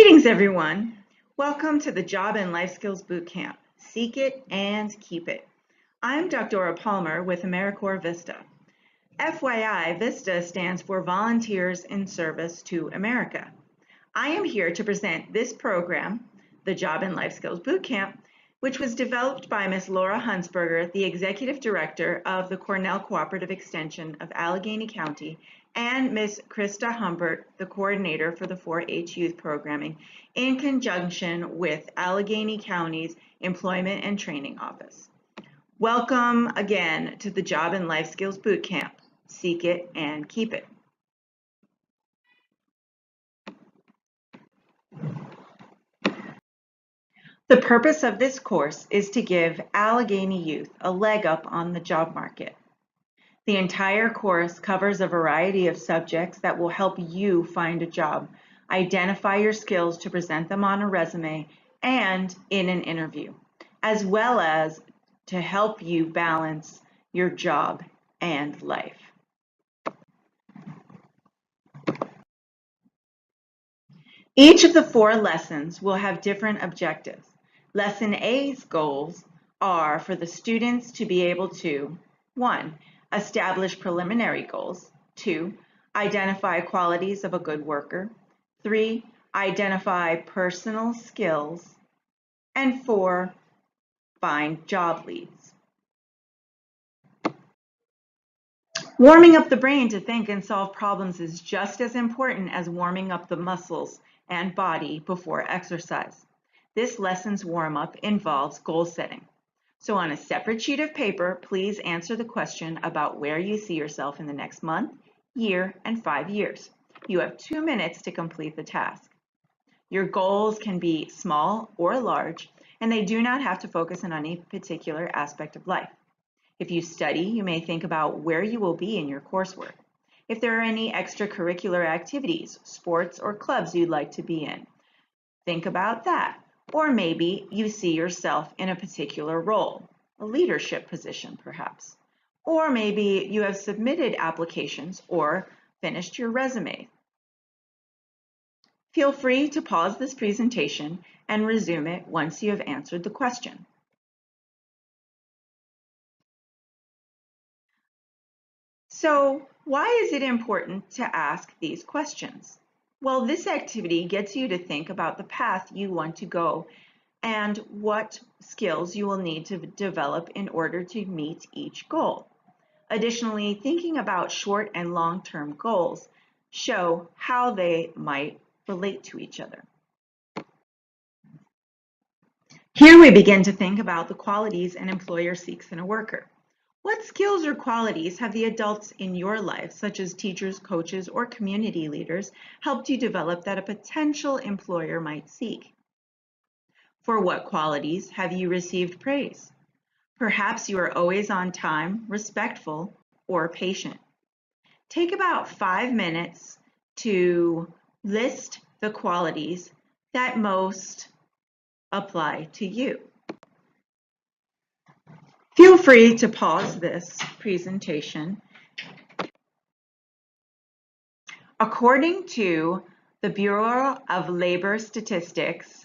Greetings, everyone. Welcome to the Job and Life Skills Bootcamp. Seek it and keep it. I'm Dr. Palmer with AmeriCorps Vista. FYI, VISTA stands for Volunteers in Service to America. I am here to present this program, the Job and Life Skills Bootcamp, which was developed by Ms. Laura Hunsberger, the Executive Director of the Cornell Cooperative Extension of Allegany County, and Ms. Krista Humbert, the Coordinator for the 4-H Youth Programming, in conjunction with Allegany County's Employment and Training Office. Welcome again to the Job and Life Skills Bootcamp. Seek it and keep it. The purpose of this course is to give Allegany youth a leg up on the job market. The entire course covers a variety of subjects that will help you find a job, identify your skills to present them on a resume and in an interview, as well as to help you balance your job and life. Each of the 4 lessons will have different objectives. Lesson A's goals are for the students to be able to 1. Establish preliminary goals. 2. Identify qualities of a good worker. 3. Identify personal skills. And 4. Find job leads. Warming up the brain to think and solve problems is just as important as warming up the muscles and body before exercise. This lesson's warm-up involves goal setting. So on a separate sheet of paper, please answer the question about where you see yourself in the next month, year, and 5 years. You have 2 minutes to complete the task. Your goals can be small or large, and they do not have to focus on any particular aspect of life. If you study, you may think about where you will be in your coursework. If there are any extracurricular activities, sports, or clubs you'd like to be in, think about that. Or maybe you see yourself in a particular role, a leadership position perhaps. Or maybe you have submitted applications or finished your resume. Feel free to pause this presentation and resume it once you have answered the question. So, why is it important to ask these questions? Well, this activity gets you to think about the path you want to go and what skills you will need to develop in order to meet each goal. Additionally, thinking about short and long-term goals show how they might relate to each other. Here we begin to think about the qualities an employer seeks in a worker. What skills or qualities have the adults in your life, such as teachers, coaches, or community leaders, helped you develop that a potential employer might seek? For what qualities have you received praise? Perhaps you are always on time, respectful, or patient. Take about 5 minutes to list the qualities that most apply to you. Feel free to pause this presentation. According to the Bureau of Labor Statistics,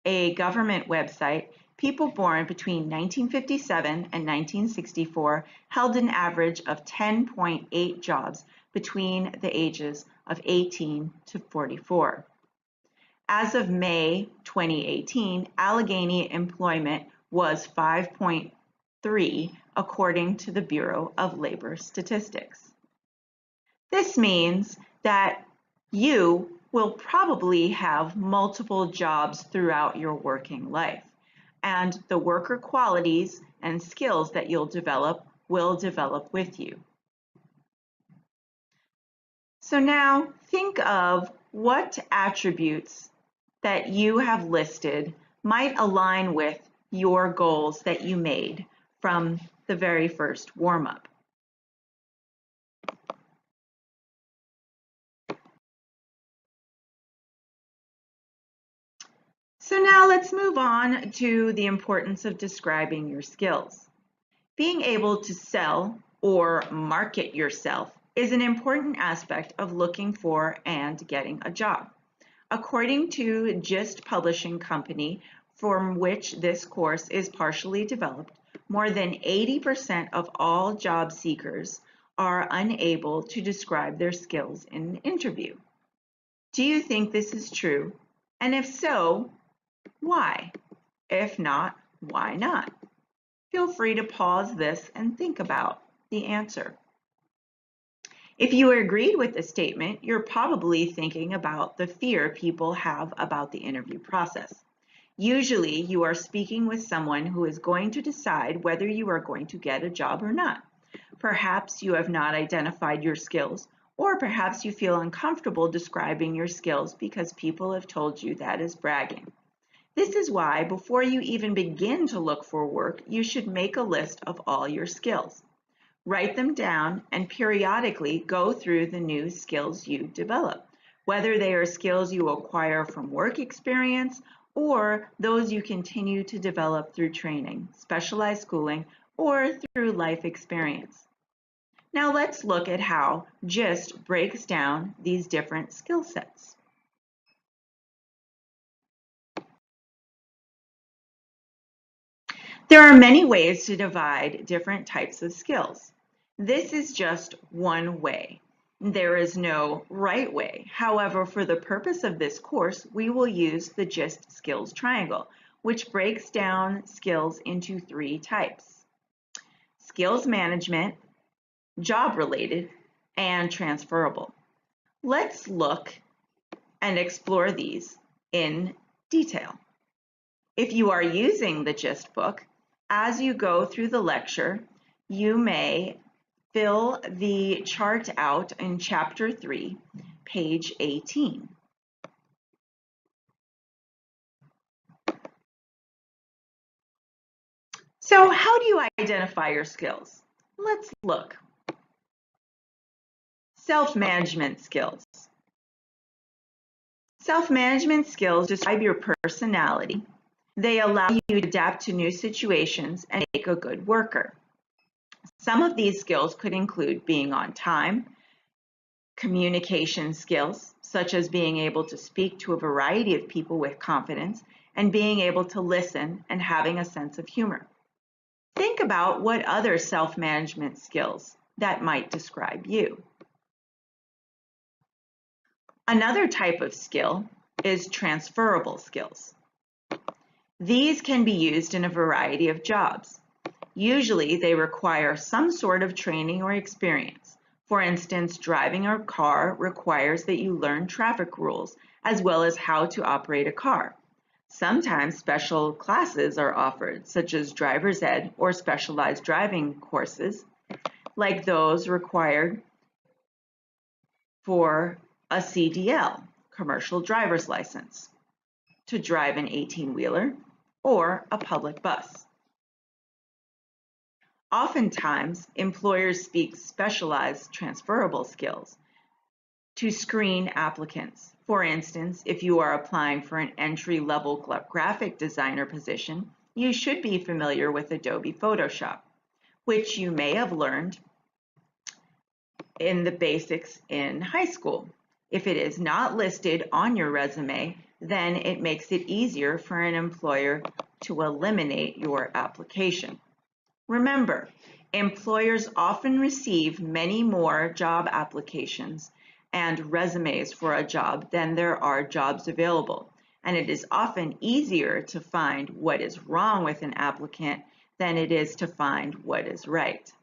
a government website, people born between 1957 and 1964 held an average of 10.8 jobs between the ages of 18 to 44. As of May 2018, Allegany employment was 5.3 according to the Bureau of Labor Statistics. This means that you will probably have multiple jobs throughout your working life, and the worker qualities and skills that you'll develop will develop with you. So now think of what attributes that you have listed might align with your goals that you made from the very first warm-up. So now let's move on to the importance of describing your skills. Being able to sell or market yourself is an important aspect of looking for and getting a job. According to GIST Publishing Company, from which this course is partially developed, more than 80% of all job seekers are unable to describe their skills in an interview. Do you think this is true? And if so, why? If not, why not? Feel free to pause this and think about the answer. If you agreed with the statement, you're probably thinking about the fear people have about the interview process. Usually, you are speaking with someone who is going to decide whether you are going to get a job or not. Perhaps you have not identified your skills, or perhaps you feel uncomfortable describing your skills because people have told you that is bragging. This is why, before you even begin to look for work, you should make a list of all your skills. Write them down and periodically go through the new skills you develop, whether they are skills you acquire from work experience or those you continue to develop through training, specialized schooling, or through life experience. Now let's look at how GIST breaks down these different skill sets. There are many ways to divide different types of skills. This is just one way. There is no right way. However, for the purpose of this course, we will use the GIST skills triangle, which breaks down skills into 3 types: skills management, job-related, and transferable. Let's look and explore these in detail. If you are using the GIST book, as you go through the lecture, you may fill the chart out in Chapter 3, page 18. So how do you identify your skills? Let's look. Self-management skills. Self-management skills describe your personality. They allow you to adapt to new situations and make a good worker. Some of these skills could include being on time, communication skills, such as being able to speak to a variety of people with confidence, and being able to listen and having a sense of humor. Think about what other self-management skills that might describe you. Another type of skill is transferable skills. These can be used in a variety of jobs. Usually, they require some sort of training or experience. For instance, driving a car requires that you learn traffic rules as well as how to operate a car. Sometimes special classes are offered, such as driver's ed or specialized driving courses, like those required for a CDL, commercial driver's license, to drive an 18-wheeler or a public bus. Oftentimes, employers speak specialized transferable skills to screen applicants. For instance, if you are applying for an entry-level graphic designer position, you should be familiar with Adobe Photoshop, which you may have learned in the basics in high school. If it is not listed on your resume, then it makes it easier for an employer to eliminate your application. Remember, employers often receive many more job applications and resumes for a job than there are jobs available, and it is often easier to find what is wrong with an applicant than it is to find what is right.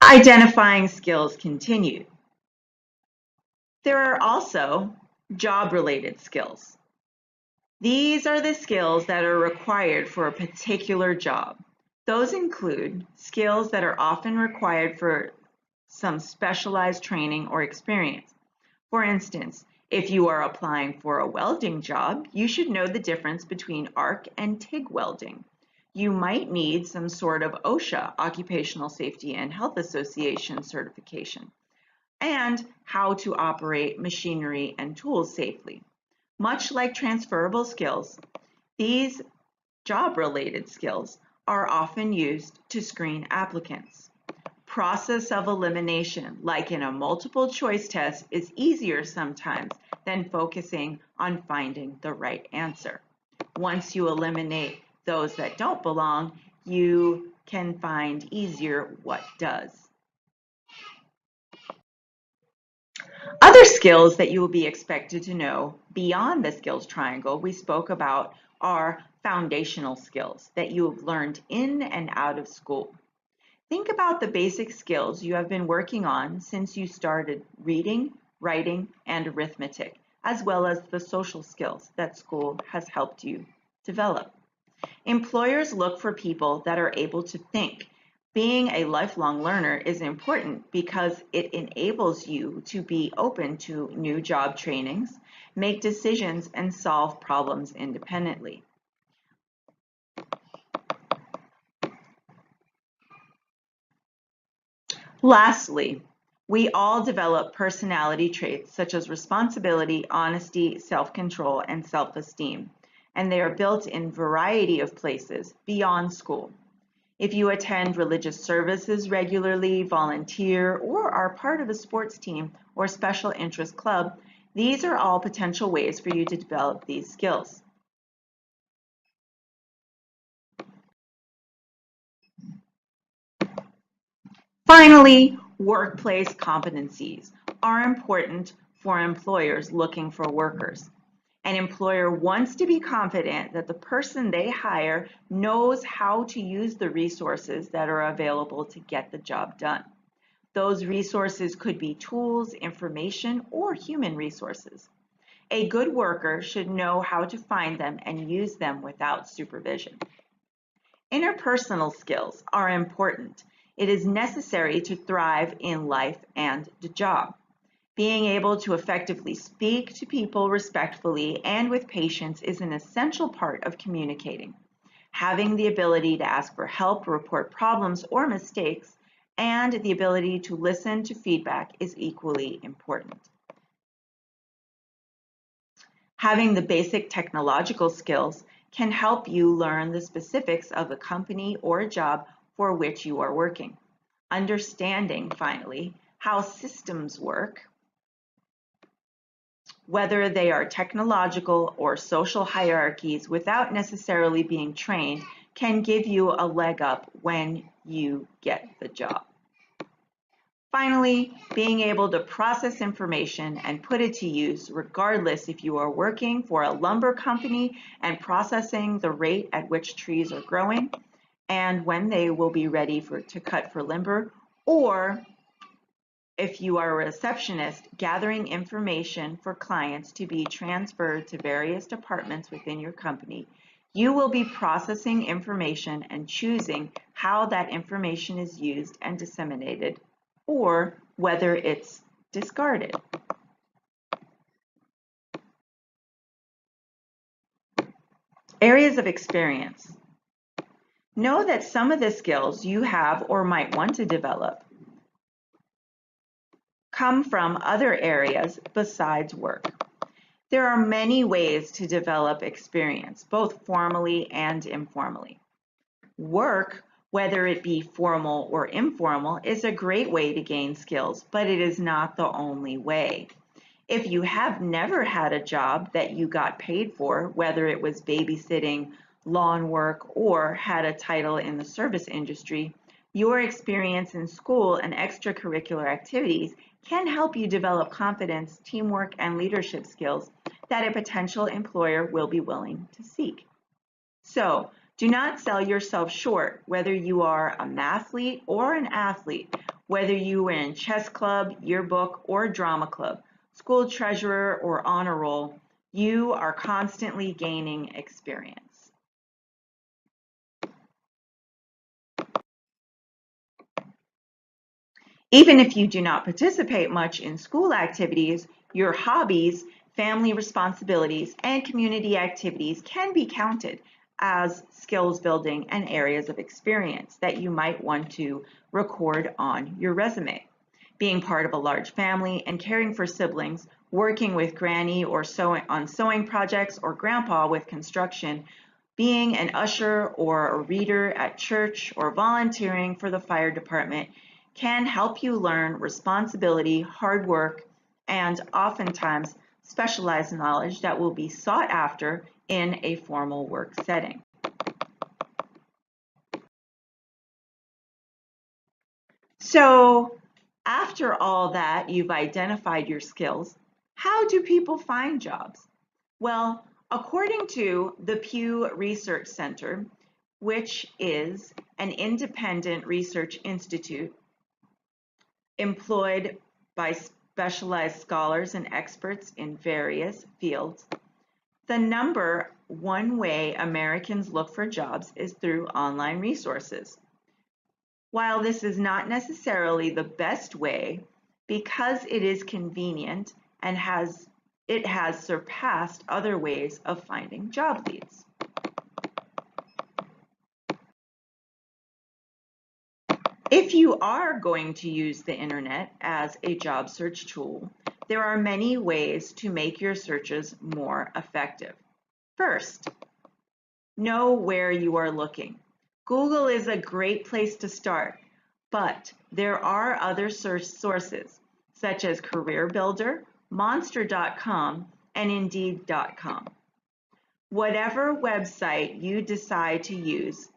Identifying skills continued. There are also job-related skills. These are the skills that are required for a particular job. Those include skills that are often required for some specialized training or experience. For instance, if you are applying for a welding job, you should know the difference between arc and TIG welding. You might need some sort of OSHA, Occupational Safety and Health Association certification, and how to operate machinery and tools safely. Much like transferable skills, these job-related skills are often used to screen applicants. process of elimination, like in a multiple choice test, is easier sometimes than focusing on finding the right answer. Once you eliminate those that don't belong, you can find easier what does. Other skills that you will be expected to know beyond the skills triangle we spoke about are foundational skills that you have learned in and out of school. Think about the basic skills you have been working on since you started reading, writing, and arithmetic, as well as the social skills that school has helped you develop. Employers look for people that are able to think. Being a lifelong learner is important because it enables you to be open to new job trainings, make decisions, and solve problems independently. Lastly, we all develop personality traits such as responsibility, honesty, self-control, and self-esteem, and they are built in a variety of places beyond school. If you attend religious services regularly, volunteer, or are part of a sports team or special interest club, these are all potential ways for you to develop these skills. Finally, workplace competencies are important for employers looking for workers. An employer wants to be confident that the person they hire knows how to use the resources that are available to get the job done. Those resources could be tools, information, or human resources. A good worker should know how to find them and use them without supervision. Interpersonal skills are important. It is necessary to thrive in life and the job. Being able to effectively speak to people respectfully and with patience is an essential part of communicating. Having the ability to ask for help, report problems or mistakes, and the ability to listen to feedback is equally important. Having the basic technological skills can help you learn the specifics of the company or job for which you are working. Understanding, finally, how systems work, whether they are technological or social hierarchies without necessarily being trained, can give you a leg up when you get the job. Finally, being able to process information and put it to use regardless if you are working for a lumber company and processing the rate at which trees are growing and when they will be ready to cut for lumber, or if you are a receptionist gathering information for clients to be transferred to various departments within your company, you will be processing information and choosing how that information is used and disseminated, or whether it's discarded. Areas of experience. Know that some of the skills you have or might want to develop come from other areas besides work. There are many ways to develop experience, both formally and informally. Work, whether it be formal or informal, is a great way to gain skills, but it is not the only way. If you have never had a job that you got paid for, whether it was babysitting, lawn work, or had a title in the service industry, your experience in school and extracurricular activities can help you develop confidence, teamwork, and leadership skills that a potential employer will be willing to seek. So, do not sell yourself short, whether you are a mathlete or an athlete, whether you are in chess club, yearbook, or drama club, school treasurer, or honor roll, you are constantly gaining experience. Even if you do not participate much in school activities, your hobbies, family responsibilities, and community activities can be counted as skills building and areas of experience that you might want to record on your resume. Being part of a large family and caring for siblings, working with granny or on sewing projects or grandpa with construction, being an usher or a reader at church, or volunteering for the fire department can help you learn responsibility, hard work, and oftentimes specialized knowledge that will be sought after in a formal work setting. So after all that, you've identified your skills. How do people find jobs? Well, according to the Pew Research Center, which is an independent research institute employed by specialized scholars and experts in various fields, the number one way Americans look for jobs is through online resources. While this is not necessarily the best way, because it is convenient and it has surpassed other ways of finding job leads. If you are going to use the internet as a job search tool, there are many ways to make your searches more effective. First, know where you are looking. Google is a great place to start, but there are other search sources such as Career Builder, Monster.com, and Indeed.com. Whatever website you decide to use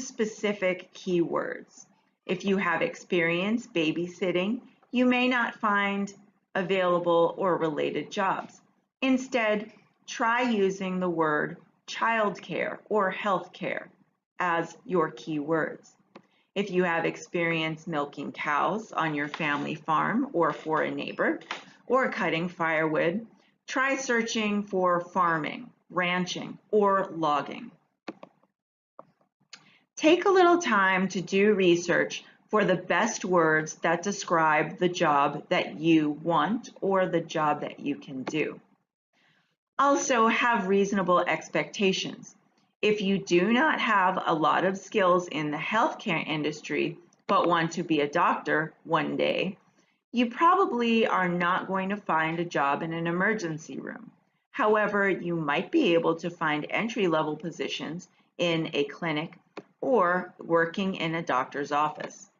specific keywords. If you have experience babysitting, you may not find available or related jobs. Instead, try using the word childcare or healthcare as your keywords. If you have experience milking cows on your family farm or for a neighbor, or cutting firewood, try searching for farming, ranching, or logging. Take a little time to do research for the best words that describe the job that you want or the job that you can do. Also, have reasonable expectations. If you do not have a lot of skills in the healthcare industry but want to be a doctor one day, you probably are not going to find a job in an emergency room. However, you might be able to find entry-level positions in a clinic or working in a doctor's office.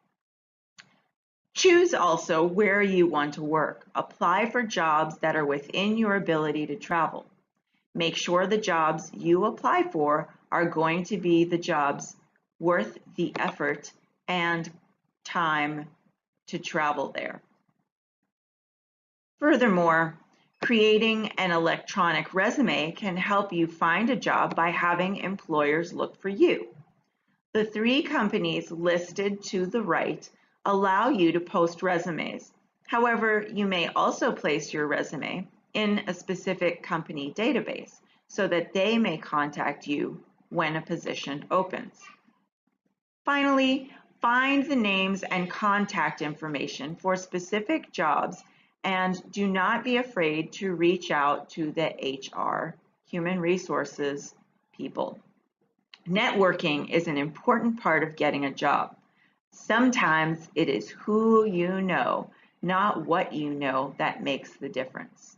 Choose also where you want to work. Apply for jobs that are within your ability to travel. Make sure the jobs you apply for are going to be the jobs worth the effort and time to travel there. Furthermore, creating an electronic resume can help you find a job by having employers look for you. The 3 companies listed to the right allow you to post resumes. However, you may also place your resume in a specific company database so that they may contact you when a position opens. Finally, find the names and contact information for specific jobs and do not be afraid to reach out to the HR, human resources people. Networking is an important part of getting a job. Sometimes it is who you know, not what you know, that makes the difference.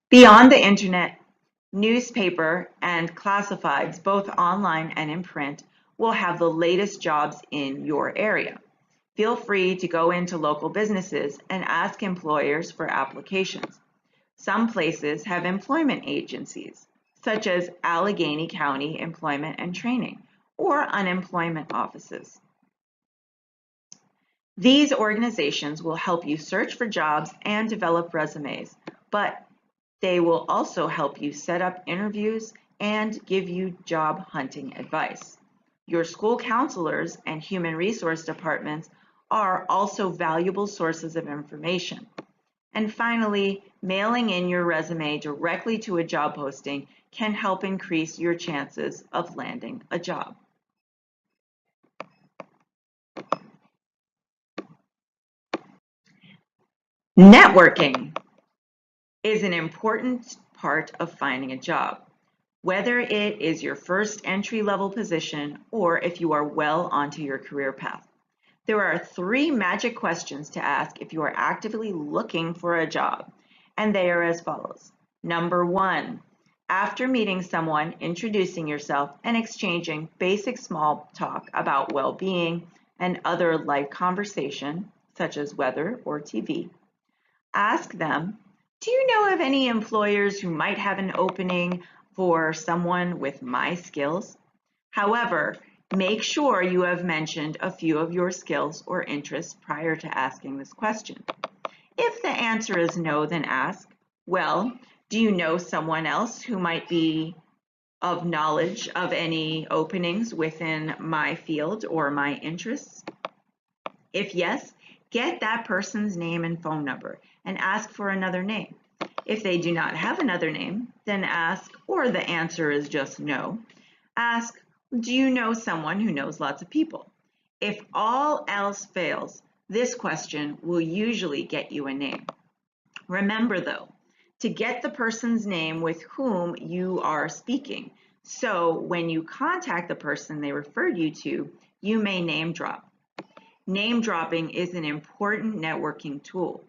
Beyond the internet, newspaper and classifieds, both online and in print, will have the latest jobs in your area. Feel free to go into local businesses and ask employers for applications. Some places have employment agencies, such as Allegany County Employment and Training, or unemployment offices. These organizations will help you search for jobs and develop resumes, but they will also help you set up interviews and give you job hunting advice. Your school counselors and human resource departments are also valuable sources of information. And finally, mailing in your resume directly to a job posting can help increase your chances of landing a job. Networking is an important part of finding a job, whether it is your first entry-level position or if you are well onto your career path. There are 3 magic questions to ask if you are actively looking for a job, and they are as follows. Number 1, After meeting someone, introducing yourself, and exchanging basic small talk about well-being and other life conversation, such as weather or TV, ask them, do you know of any employers who might have an opening for someone with my skills? However, make sure you have mentioned a few of your skills or interests prior to asking this question. If the answer is no, then ask, well, do you know someone else who might be of knowledge of any openings within my field or my interests? If yes, get that person's name and phone number and ask for another name. If they do not have another name, then ask, or the answer is just no, ask, do you know someone who knows lots of people? If all else fails, this question will usually get you a name. Remember though, to get the person's name with whom you are speaking, so when you contact the person they referred you to, you may name drop. Name dropping is an important networking tool.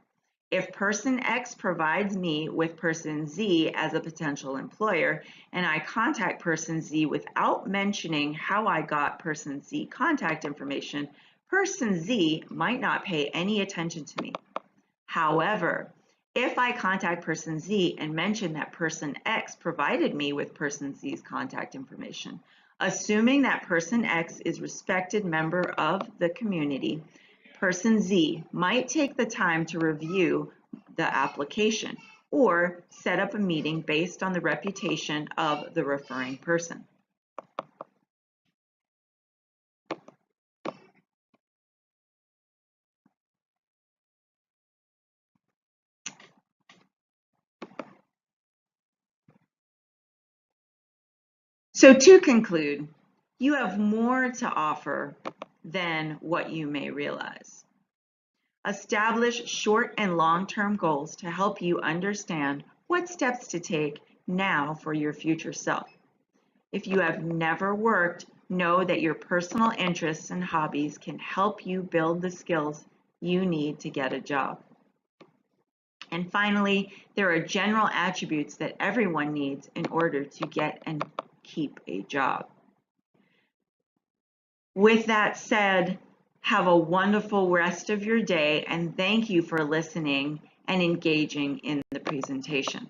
If person X provides me with person Z as a potential employer, and I contact person Z without mentioning how I got person Z contact information, person Z might not pay any attention to me. However, if I contact person Z and mention that person X provided me with person Z's contact information, assuming that person X is a respected member of the community, person Z might take the time to review the application or set up a meeting based on the reputation of the referring person. So to conclude, you have more to offer than what you may realize. Establish short and long-term goals to help you understand what steps to take now for your future self. If you have never worked, know that your personal interests and hobbies can help you build the skills you need to get a job. And finally, there are general attributes that everyone needs in order to get and keep a job. With that said, have a wonderful rest of your day and thank you for listening and engaging in the presentation.